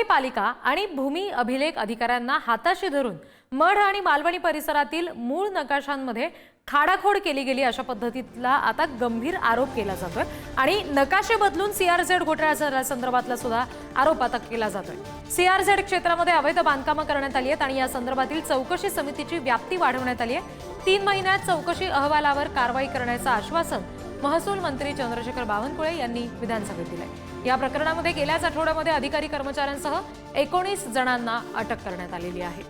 मुंबई पालिका आणि भूमी अभिलेख अधिकाऱ्यांना हाताशी धरून मढ आणि मालवणी परिसरातील मूळ नकाशांमध्ये खाडाखोड केली गेली अशा पद्धतीतला आता गंभीर आरोप केला जातोय आणि नकाशे बदलून सीआरझेड घोटाळ्या संदर्भातला सुद्धा आरोप आता केला जातोय। सीआरझेड क्षेत्रामध्ये अवैध बांधकामं करण्यात आली आहेत आणि या संदर्भातील चौकशी समितीची व्याप्ती वाढवण्यात आली आहे। 3 महिन्यात चौकशी अहवालावर कारवाई करण्याचं आश्वासन महसूल मंत्री चंद्रशेखर बावनकुळे यांनी विधानसभेत दिलंय। या प्रकरणामध्ये गेल्याच आठवड्यामध्ये अधिकारी कर्मचाऱ्यांसह 19 जणांना अटक करण्यात आलेली आहे।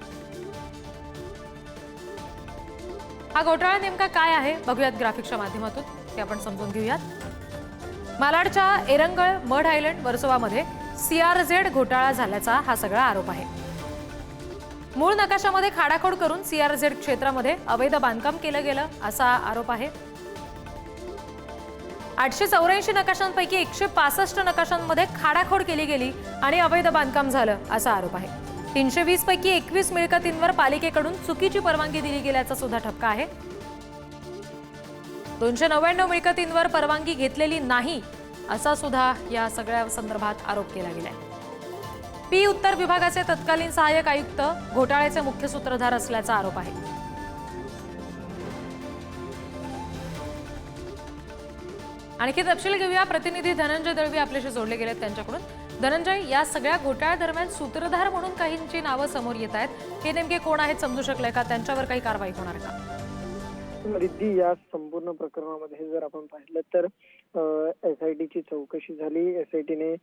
हा घोटाळा नेमका काय आहे बघूयात ग्राफिक्सच्या माध्यमातून, ते आपण समजून घेऊयात। मालाडच्या एरंगळ मढ आयलंड वर्सोवामध्ये सीआरझेड घोटाळा झाल्याचा हा सगळा आरोप आहे। मूळ नकाशामध्ये खाडाखोड करून सीआरझेड क्षेत्रामध्ये अवैध बांधकाम केलं गेलं असा आरोप आहे। 884 नकाशांपैकी 165 नकाशांमध्ये खाडाखोड केली गेली आणि अवैध बांधकाम झालं असा आरोप आहे। 320 पैकी 21 मिळकतींवर पालिकेकडून चुकीची परवानगी दिली गेल्याचा सुद्धा ठपका आहे। 299 मिळकतींवर परवानगी घेतलेली नाही असा सुद्धा या सगळ्या संदर्भात आरोप केला गेलाय। पी उत्तर विभागाचे तत्कालीन सहाय्यक आयुक्त घोटाळ्याचे मुख्य सूत्रधार असल्याचा आरोप आहे। आणखी तपशील घेऊया। प्रतिनिधी धनंजय दळवी आपल्याशी जोडले गेलेत त्यांच्याकडून। धनंजय, या सगळ्या घोटाळ्या दरम्यान सूत्रधार म्हणून काहींची नावं समोर येत आहेत, हे नेमके कोण आहेत समजू शकले का? त्यांच्यावर काही कारवाई होणार का? रिद्धी, या संपूर्ण प्रकरणामध्ये जर आपण पाहिलं तर एसआयटीची चौकशी झाली। एसआयटीने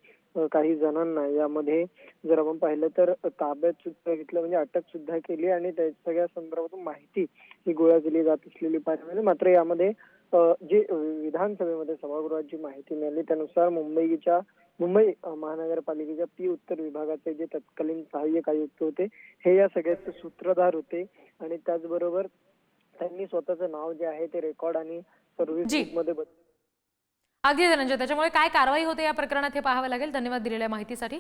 काही जणांना यामध्ये जर आपण पाहिलं तर ताब्यात सुद्धा घेतलं, म्हणजे अटक सुद्धा केली आणि त्या सगळ्या संदर्भातून माहिती ही गोळा केली जात असलेली पाहिजे। मात्र यामध्ये जे विधानसभेमध्ये सभागृहात जी माहिती मिळाली त्यानुसार मुंबई महानगरपालिकेच्या पी उत्तर विभागाचे जे तत्कालीन सहाय्यक आयुक्त होते हे या सगळ्याचे सूत्रधार होते आणि त्याचबरोबर त्यांनी स्वतःचं नाव जे आहे ते रेकॉर्ड आणि सर्व्हिस बुकमध्ये अगदी धनंजय, त्याच्यामुळे काय कारवाई होते या प्रकरणात हे पाहावं लागेल। धन्यवाद दिलेल्या माहितीसाठी।